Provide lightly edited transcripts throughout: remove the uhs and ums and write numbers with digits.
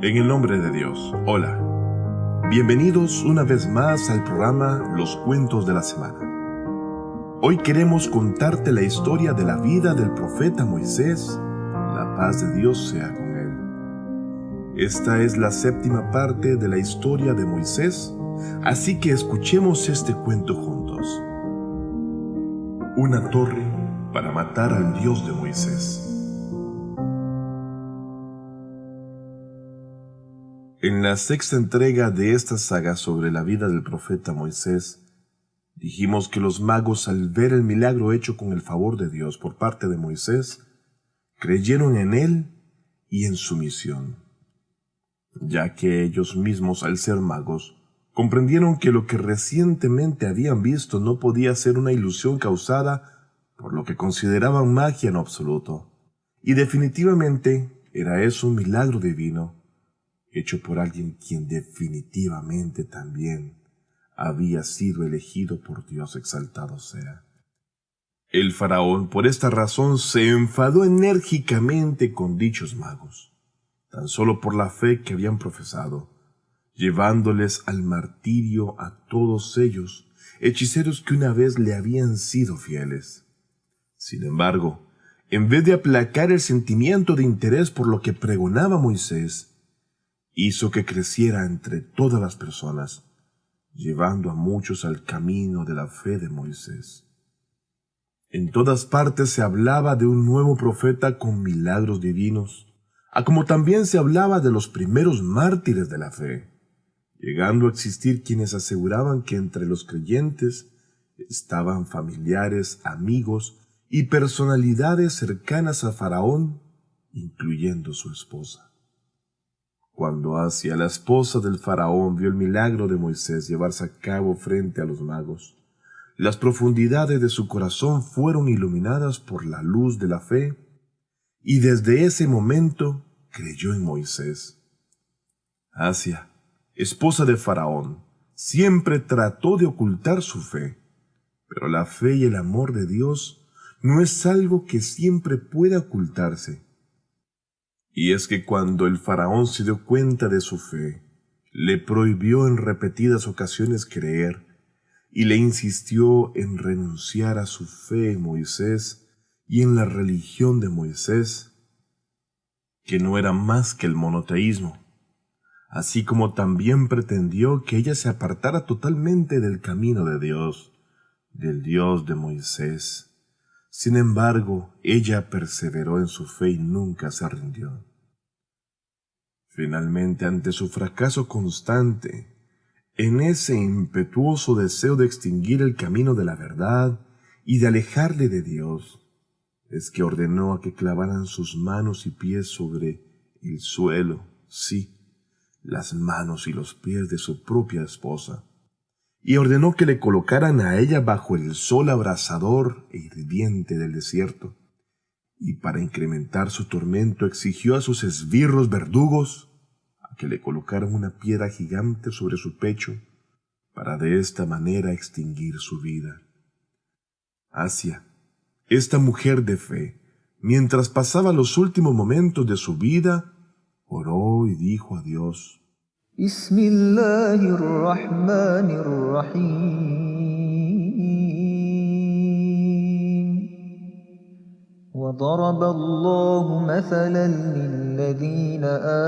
En el nombre de Dios, hola. Bienvenidos una vez más al programa Los Cuentos de la Semana. Hoy queremos contarte la historia de la vida del profeta Moisés. La paz de Dios sea con él. Esta es la séptima parte de la historia de Moisés, así que escuchemos este cuento juntos. Una torre para matar al Dios de Moisés. En la sexta entrega de esta saga sobre la vida del profeta Moisés, dijimos que los magos, al ver el milagro hecho con el favor de Dios por parte de Moisés, creyeron en él y en su misión, ya que ellos mismos, al ser magos, comprendieron que lo que recientemente habían visto no podía ser una ilusión causada por lo que consideraban magia en absoluto, y definitivamente era eso un milagro divino, hecho por alguien quien definitivamente también había sido elegido por Dios, exaltado sea. El faraón, por esta razón, se enfadó enérgicamente con dichos magos, tan solo por la fe que habían profesado, llevándoles al martirio a todos ellos, hechiceros que una vez le habían sido fieles. Sin embargo, en vez de aplacar el sentimiento de interés por lo que pregonaba Moisés, hizo que creciera entre todas las personas, llevando a muchos al camino de la fe de Moisés. En todas partes se hablaba de un nuevo profeta con milagros divinos, como también se hablaba de los primeros mártires de la fe, llegando a existir quienes aseguraban que entre los creyentes estaban familiares, amigos y personalidades cercanas a Faraón, incluyendo su esposa. Cuando Asia, la esposa del faraón, vio el milagro de Moisés llevarse a cabo frente a los magos, las profundidades de su corazón fueron iluminadas por la luz de la fe, y desde ese momento creyó en Moisés. Asia, esposa de faraón, siempre trató de ocultar su fe, pero la fe y el amor de Dios no es algo que siempre pueda ocultarse. Y es que cuando el faraón se dio cuenta de su fe, le prohibió en repetidas ocasiones creer y le insistió en renunciar a su fe en Moisés y en la religión de Moisés, que no era más que el monoteísmo, así como también pretendió que ella se apartara totalmente del camino de Dios, del Dios de Moisés. Sin embargo, ella perseveró en su fe y nunca se rindió. Finalmente, ante su fracaso constante, en ese impetuoso deseo de extinguir el camino de la verdad y de alejarle de Dios, es que ordenó a que clavaran sus manos y pies sobre el suelo, sí, las manos y los pies de su propia esposa, y ordenó que le colocaran a ella bajo el sol abrasador e hirviente del desierto, y para incrementar su tormento exigió a sus esbirros verdugos a que le colocaran una piedra gigante sobre su pecho para de esta manera extinguir su vida. Asia, esta mujer de fe, mientras pasaba los últimos momentos de su vida, oró y dijo a Dios: بسم الله الرحمن الرحيم وضرب الله مثلا للذين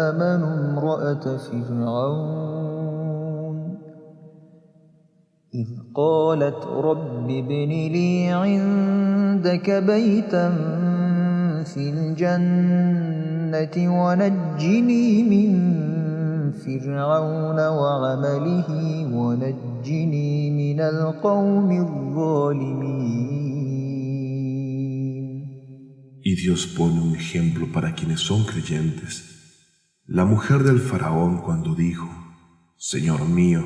آمنوا امرأة فرعون إذ قالت رب ابن لي عندك بيتا في الجنة ونجني من فرعون وعمله ونجني من القوم الظالمين. Y Dios pone un ejemplo para quienes son creyentes. La mujer del faraón cuando dijo: Señor mío,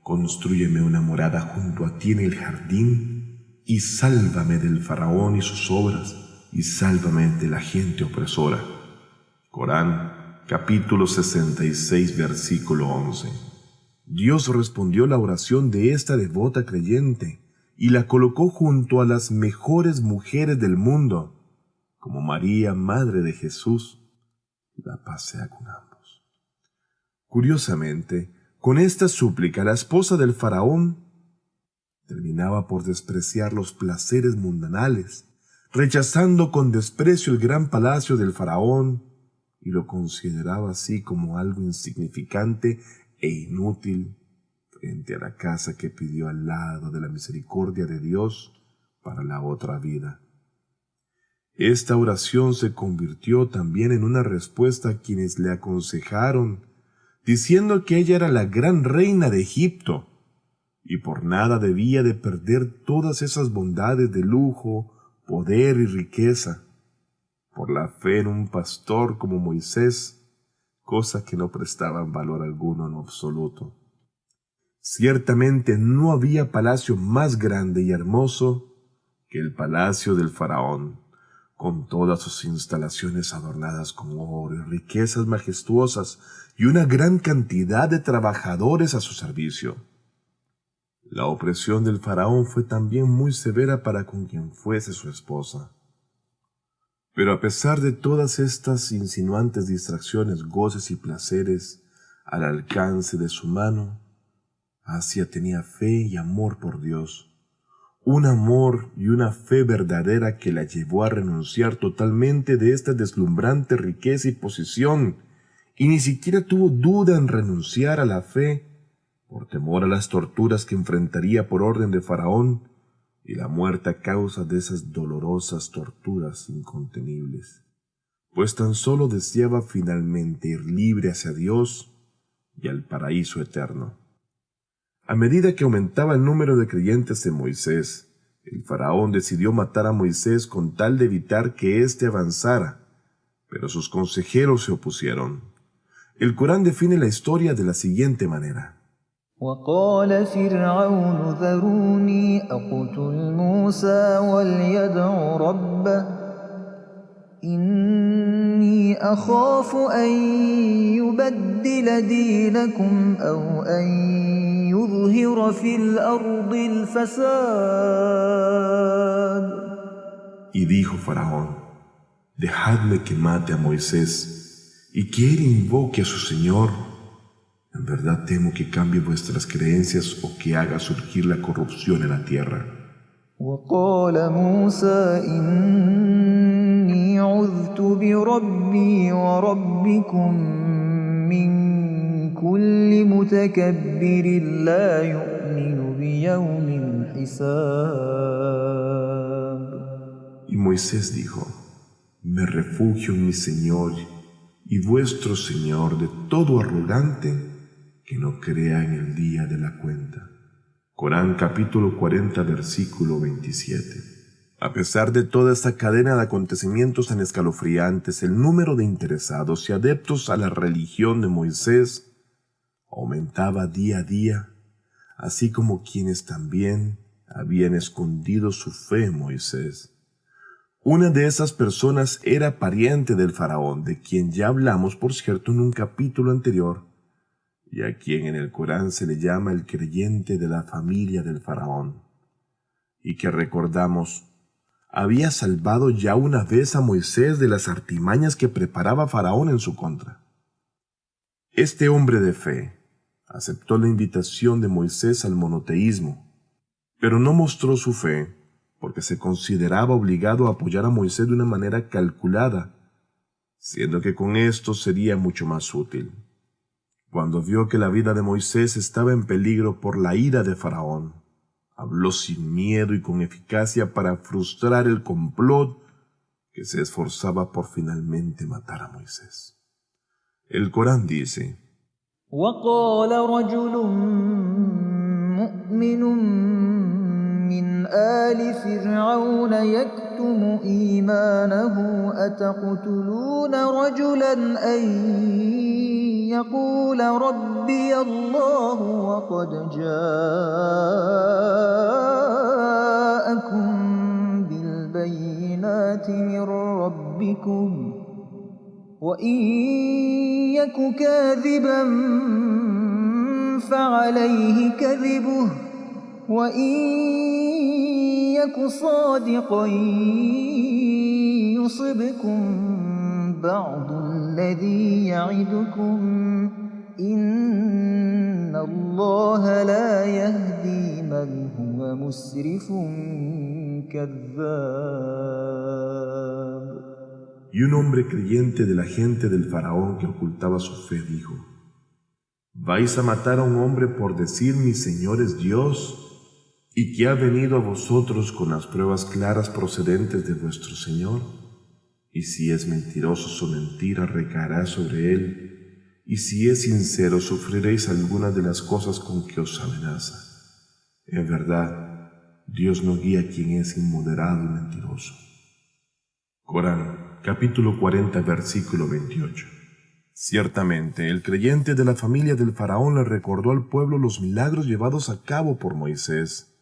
constrúyeme una morada junto a ti en el jardín y sálvame del faraón y sus obras y sálvame de la gente opresora. Corán capítulo 66, versículo 11. Dios respondió la oración de esta devota creyente y la colocó junto a las mejores mujeres del mundo, como María, madre de Jesús. La paz sea con ambos. Curiosamente, con esta súplica la esposa del faraón terminaba por despreciar los placeres mundanales, rechazando con desprecio el gran palacio del faraón, y lo consideraba así como algo insignificante e inútil frente a la casa que pidió al lado de la misericordia de Dios para la otra vida. Esta oración se convirtió también en una respuesta a quienes le aconsejaron, diciendo que ella era la gran reina de Egipto, y por nada debía de perder todas esas bondades de lujo, poder y riqueza, por la fe en un pastor como Moisés, cosa que no prestaban valor alguno en absoluto. Ciertamente no había palacio más grande y hermoso que el palacio del faraón, con todas sus instalaciones adornadas con oro y riquezas majestuosas y una gran cantidad de trabajadores a su servicio. La opresión del faraón fue también muy severa para con quien fuese su esposa. Pero a pesar de todas estas insinuantes distracciones, goces y placeres al alcance de su mano, Asia tenía fe y amor por Dios, un amor y una fe verdadera que la llevó a renunciar totalmente de esta deslumbrante riqueza y posición, y ni siquiera tuvo duda en renunciar a la fe por temor a las torturas que enfrentaría por orden de Faraón y la muerte a causa de esas dolorosas torturas incontenibles, pues tan solo deseaba finalmente ir libre hacia Dios y al paraíso eterno. A medida que aumentaba el número de creyentes en Moisés, el faraón decidió matar a Moisés con tal de evitar que éste avanzara, pero sus consejeros se opusieron. El Corán define la historia de la siguiente manera. وقال فرعون ذروني أقتل موسى وليدع ربه إني أخاف أن يبدل دينكم أو أن يظهر في الأرض الفساد. Y dijo Faraón, dejadme que mate a Moisés y que él invoque a su Señor. En verdad temo que cambie vuestras creencias o que haga surgir la corrupción en la tierra. وقال موسى إني عذت بربي وربكم من كل متكبر لا يؤمن بيوم الحساب. Y Moisés dijo, me refugio en mi Señor y vuestro Señor de todo arrogante que no crea en el día de la cuenta. Corán capítulo 40 versículo 27. A pesar de toda esta cadena de acontecimientos tan escalofriantes, el número de interesados y adeptos a la religión de Moisés aumentaba día a día, así como quienes también habían escondido su fe en Moisés. Una de esas personas era pariente del faraón, de quien ya hablamos, por cierto, en un capítulo anterior, y a quien en el Corán se le llama el creyente de la familia del faraón, y que recordamos, había salvado ya una vez a Moisés de las artimañas que preparaba Faraón en su contra. Este hombre de fe aceptó la invitación de Moisés al monoteísmo, pero no mostró su fe porque se consideraba obligado a apoyar a Moisés de una manera calculada, siendo que con esto sería mucho más útil. Cuando vio que la vida de Moisés estaba en peligro por la ira de Faraón, habló sin miedo y con eficacia para frustrar el complot que se esforzaba por finalmente matar a Moisés. El Corán dice, وقال رجل مؤمن من آل فرعون يكتم إيمانه أتقتلون رجلا أن يقول ربي الله وقد جاءكم بالبينات من ربكم وإن يك كاذبا فعليه كذبه وإن يك صادقا يصبكم بعض الذي يعدكم إن الله لا يهدي من هو مسرف كذاب. Y un hombre creyente de la gente del faraón que ocultaba su fe dijo: ¿Vais a matar a un hombre por decir mi Señor es Dios, y que ha venido a vosotros con las pruebas claras procedentes de vuestro Señor? Y si es mentiroso, su mentira recaerá sobre él, y si es sincero, sufriréis algunas de las cosas con que os amenaza. En verdad, Dios no guía a quien es inmoderado y mentiroso. Corán, capítulo 40, versículo 28. Ciertamente, el creyente de la familia del faraón le recordó al pueblo los milagros llevados a cabo por Moisés,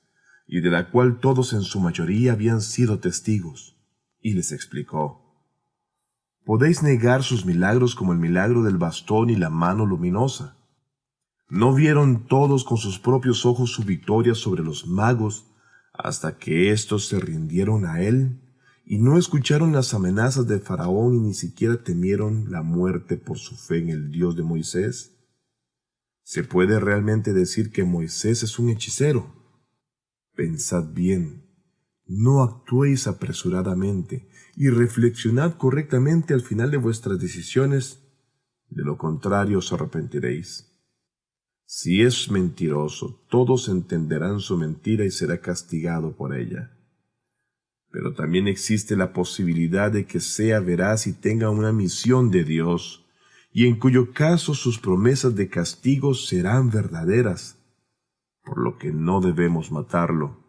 y de la cual todos en su mayoría habían sido testigos, y les explicó: ¿podéis negar sus milagros como el milagro del bastón y la mano luminosa? ¿No vieron todos con sus propios ojos su victoria sobre los magos hasta que éstos se rindieron a él? ¿Y no escucharon las amenazas de Faraón y ni siquiera temieron la muerte por su fe en el Dios de Moisés? ¿Se puede realmente decir que Moisés es un hechicero? Pensad bien, no actuéis apresuradamente y reflexionad correctamente al final de vuestras decisiones, de lo contrario os arrepentiréis. Si es mentiroso, todos entenderán su mentira y será castigado por ella. Pero también existe la posibilidad de que sea veraz y tenga una misión de Dios, y en cuyo caso sus promesas de castigo serán verdaderas, por lo que no debemos matarlo.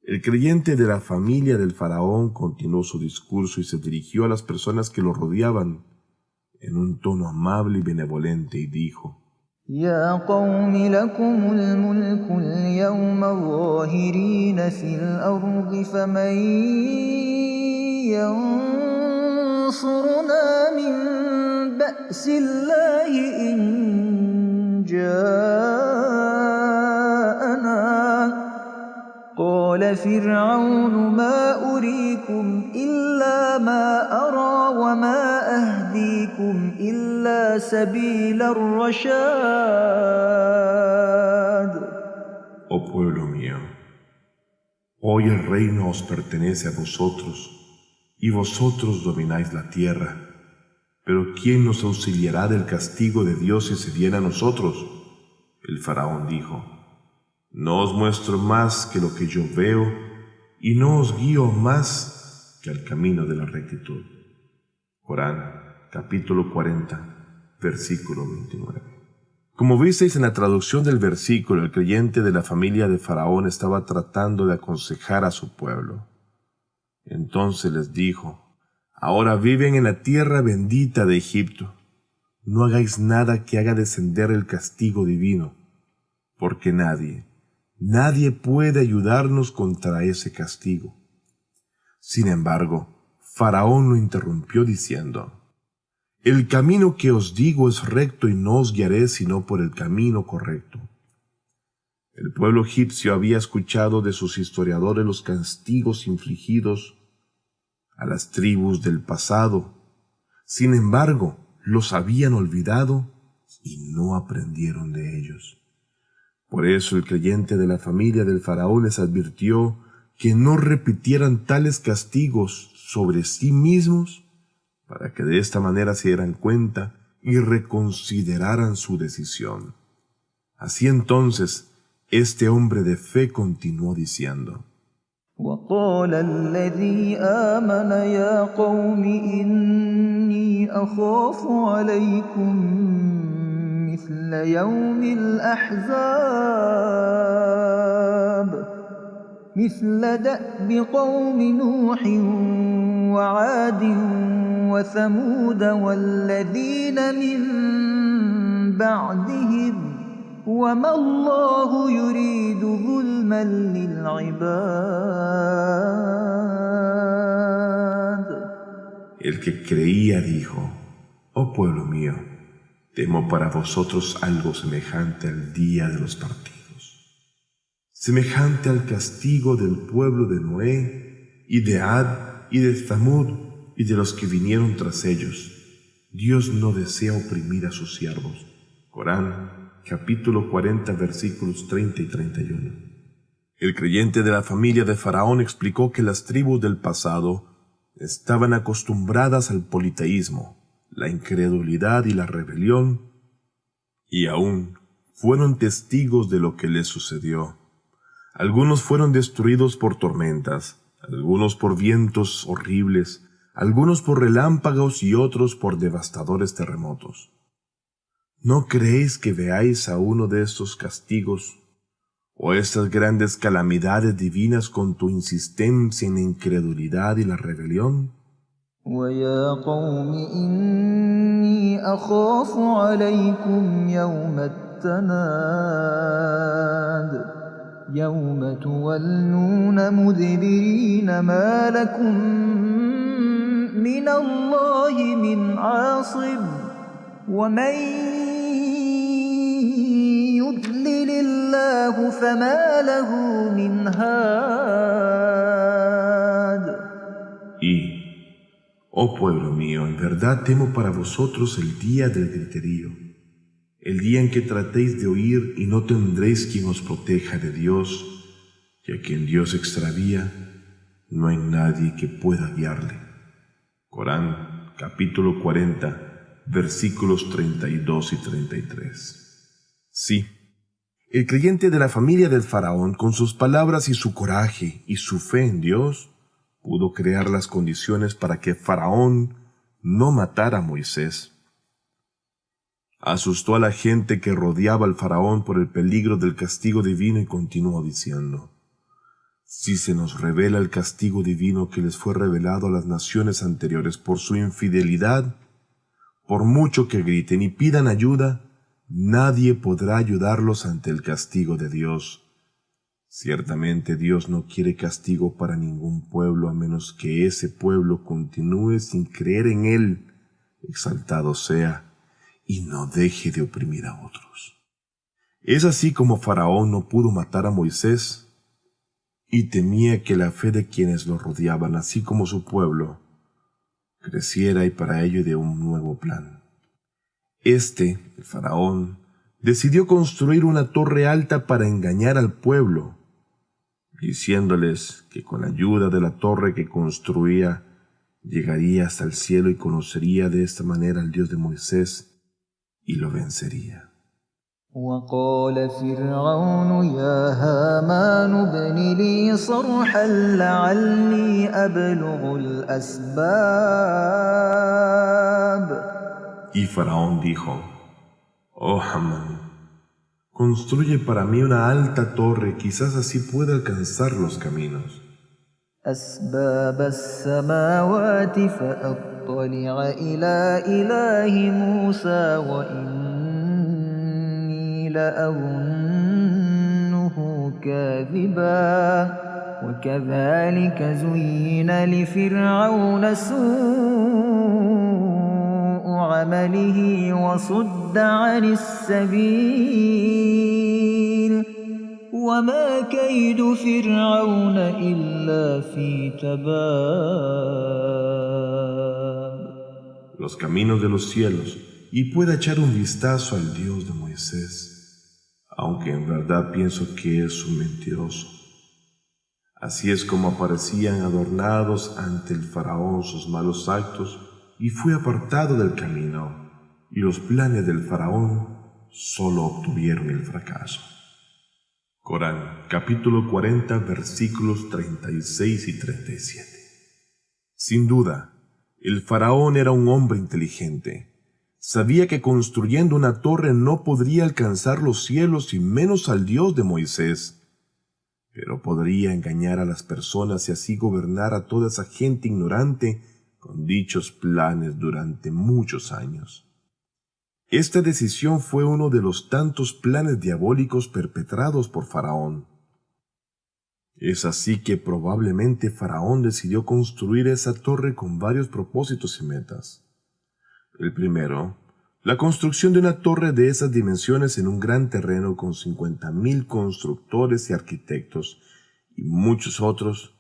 El creyente de la familia del faraón continuó su discurso y se dirigió a las personas que lo rodeaban en un tono amable y benevolente y dijo: يا قوم لكم الملك اليوم ظاهرين في الأرض فمن ينصرنا من بأس الله إن جاءنا قال فرعون ما أريكم إلا ما أرى وما أهديكم إلا سبيل الرشاد. Oh pueblo mío, hoy el reino os pertenece a vosotros, y vosotros domináis la tierra. Pero ¿quién nos auxiliará del castigo de Dios si se viene a nosotros? El faraón dijo: no os muestro más que lo que yo veo, y no os guío más que al camino de la rectitud. Corán, capítulo 40, versículo 29. Como visteis en la traducción del versículo, el creyente de la familia de Faraón estaba tratando de aconsejar a su pueblo. Entonces les dijo: ahora viven en la tierra bendita de Egipto. No hagáis nada que haga descender el castigo divino, porque nadie puede ayudarnos contra ese castigo. Sin embargo, Faraón lo interrumpió diciendo: el camino que os digo es recto y no os guiaré sino por el camino correcto. El pueblo egipcio había escuchado de sus historiadores los castigos infligidos a las tribus del pasado. Sin embargo, los habían olvidado y no aprendieron de ellos. Por eso el creyente de la familia del faraón les advirtió que no repitieran tales castigos sobre sí mismos, para que de esta manera se dieran cuenta y reconsideraran su decisión. Así entonces, este hombre de fe continuó diciendo: وقال الذي آمن يا قوم إني أخاف عليكم مثل يوم الأحزاب مثل دأب قوم نوح وعاد وثمود والذين من بعدهم وما الله يريد ظلما للعباد. El que creía dijo: oh pueblo mío, temo para vosotros algo semejante al día de los partidos, semejante al castigo del pueblo de Noé y de Ad y de Thamud y de los que vinieron tras ellos. Dios no desea oprimir a sus siervos, Corán, capítulo 40, versículos 30 y 31. El creyente de la familia de Faraón explicó que las tribus del pasado estaban acostumbradas al politeísmo, la incredulidad y la rebelión, y aún fueron testigos de lo que les sucedió. Algunos fueron destruidos por tormentas, algunos por vientos horribles, algunos por relámpagos y otros por devastadores terremotos. ¿No creéis que veáis a uno de estos castigos o estas grandes calamidades divinas con tu insistencia en la incredulidad y la rebelión? ويا قوم إني أخاف عليكم يوم التناد يوم تولون مدبرين ما لكم من الله من عاصم ومن يضلل الله فما له من هاد. Oh pueblo mío, en verdad temo para vosotros el día del griterío, el día en que tratéis de huir y no tendréis quien os proteja de Dios, y a quien Dios extravía, no hay nadie que pueda guiarle. Corán, capítulo 40, versículos 32 y 33. Sí, el creyente de la familia del faraón, con sus palabras y su coraje y su fe en Dios, pudo crear las condiciones para que Faraón no matara a Moisés. Asustó a la gente que rodeaba al Faraón por el peligro del castigo divino y continuó diciendo: si se nos revela el castigo divino que les fue revelado a las naciones anteriores por su infidelidad, por mucho que griten y pidan ayuda, nadie podrá ayudarlos ante el castigo de Dios. Ciertamente Dios no quiere castigo para ningún pueblo a menos que ese pueblo continúe sin creer en Él, exaltado sea, y no deje de oprimir a otros. Es así como Faraón no pudo matar a Moisés y temía que la fe de quienes lo rodeaban, así como su pueblo, creciera y para ello de un nuevo plan. El Faraón, decidió construir una torre alta para engañar al pueblo, diciéndoles que con la ayuda de la torre que construía llegaría hasta el cielo y conocería de esta manera al Dios de Moisés y lo vencería. وقال فرعون يا هامان ابن لي صرحا لعلي أبلغ الأسباب. Y Faraón dijo: oh Hamán, construye para mí una alta torre, quizás así pueda alcanzar los caminos. أسباب السماوات فأطلع إلى إله موسى وإني لأظنه كاذبا وكذلك زين لفرعون سوء عمله وصد عن السبيل وما كيد فرعون إلا في تباب. Los caminos de los cielos, y pueda echar un vistazo al Dios de Moisés, aunque en verdad pienso que es un mentiroso. Así es como aparecían adornados ante el faraón sus malos actos, y fue apartado del camino, y los planes del faraón solo obtuvieron el fracaso. Corán, capítulo 40, versículos 36 y 37. Sin duda, el faraón era un hombre inteligente. Sabía que construyendo una torre no podría alcanzar los cielos y menos al Dios de Moisés, pero podría engañar a las personas y así gobernar a toda esa gente ignorante con dichos planes durante muchos años. Esta decisión fue uno de los tantos planes diabólicos perpetrados por Faraón. Es así que probablemente Faraón decidió construir esa torre con varios propósitos y metas. El primero, la construcción de una torre de esas dimensiones en un gran terreno con 50,000 constructores y arquitectos y muchos otros,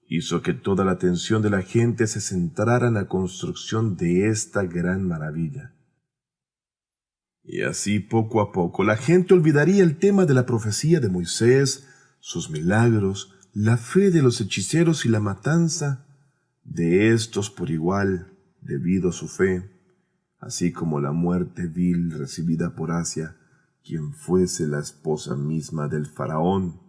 hizo que toda la atención de la gente se centrara en la construcción de esta gran maravilla. Y así poco a poco la gente olvidaría el tema de la profecía de Moisés, sus milagros, la fe de los hechiceros y la matanza de estos por igual debido a su fe, así como la muerte vil recibida por Asia, quien fuese la esposa misma del faraón.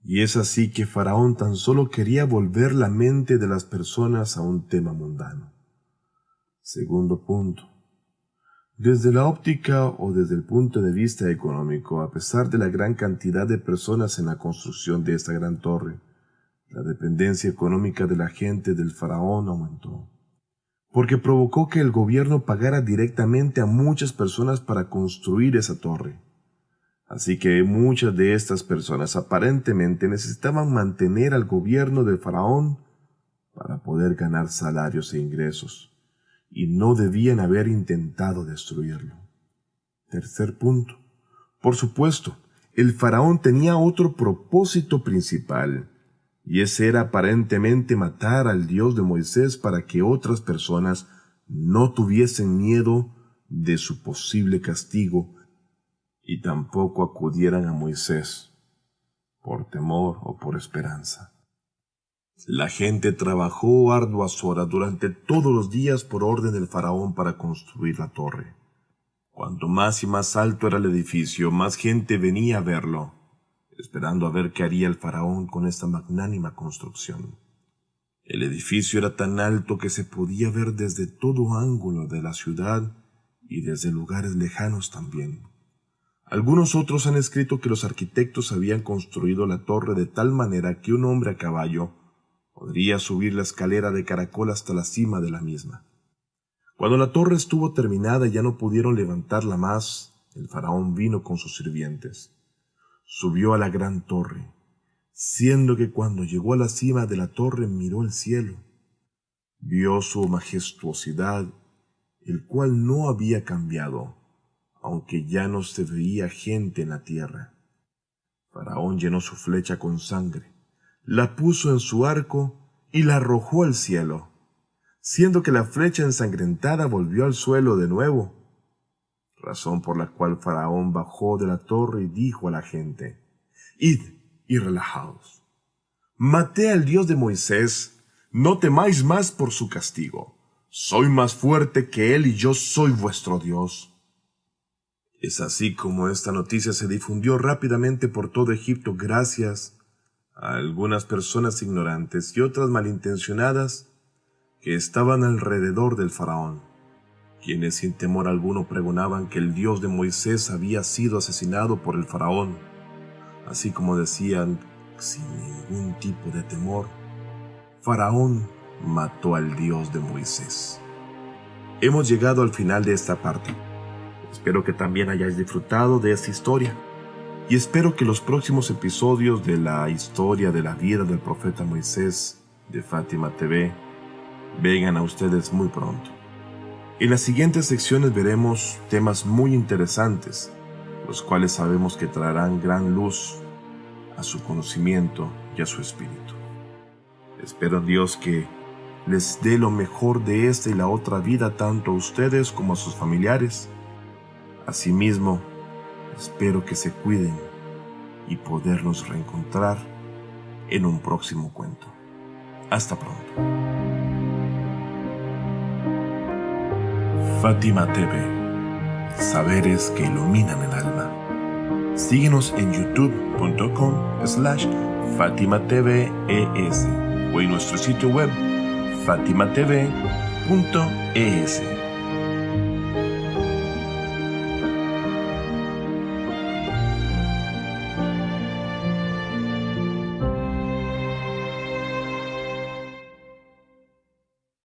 Y es así que Faraón tan solo quería volver la mente de las personas a un tema mundano. Segundo punto. Desde la óptica o desde el punto de vista económico, a pesar de la gran cantidad de personas en la construcción de esta gran torre, la dependencia económica de la gente del faraón aumentó, porque provocó que el gobierno pagara directamente a muchas personas para construir esa torre. Así que muchas de estas personas aparentemente necesitaban mantener al gobierno del faraón para poder ganar salarios e ingresos, y no debían haber intentado destruirlo. Tercer punto. Por supuesto, el faraón tenía otro propósito principal, y ese era aparentemente matar al Dios de Moisés para que otras personas no tuviesen miedo de su posible castigo y tampoco acudieran a Moisés por temor o por esperanza. La gente trabajó arduas horas durante todos los días por orden del faraón para construir la torre. Cuanto más y más alto era el edificio, más gente venía a verlo, esperando a ver qué haría el faraón con esta magnánima construcción. El edificio era tan alto que se podía ver desde todo ángulo de la ciudad y desde lugares lejanos también. Algunos otros han escrito que los arquitectos habían construido la torre de tal manera que un hombre a caballo podría subir la escalera de caracol hasta la cima de la misma. Cuando la torre estuvo terminada y ya no pudieron levantarla más, el faraón vino con sus sirvientes. Subió a la gran torre, siendo que cuando llegó a la cima de la torre miró el cielo. Vio su majestuosidad, el cual no había cambiado, aunque ya no se veía gente en la tierra. Faraón llenó su flecha con sangre, la puso en su arco y la arrojó al cielo, siendo que la flecha ensangrentada volvió al suelo de nuevo, razón por la cual Faraón bajó de la torre y dijo a la gente: «Id y relajaos. Maté al Dios de Moisés, no temáis más por su castigo. Soy más fuerte que él y yo soy vuestro Dios». Es así como esta noticia se difundió rápidamente por todo Egipto gracias a algunas personas ignorantes y otras malintencionadas que estaban alrededor del faraón, quienes sin temor alguno pregonaban que el Dios de Moisés había sido asesinado por el faraón, así como decían, sin ningún tipo de temor: «Faraón mató al Dios de Moisés». Hemos llegado al final de esta parte. Espero que también hayáis disfrutado de esta historia. Y espero que los próximos episodios de la historia de la vida del profeta Moisés de Fátima TV vengan a ustedes muy pronto. En las siguientes secciones veremos temas muy interesantes, los cuales sabemos que traerán gran luz a su conocimiento y a su espíritu. Espero en Dios que les dé lo mejor de esta y la otra vida tanto a ustedes como a sus familiares. Asimismo, espero que se cuiden y podernos reencontrar en un próximo cuento. Hasta pronto. Fátima TV, saberes que iluminan el alma. Síguenos en youtube.com/FátimaTVES o en nuestro sitio web fatimatv.es.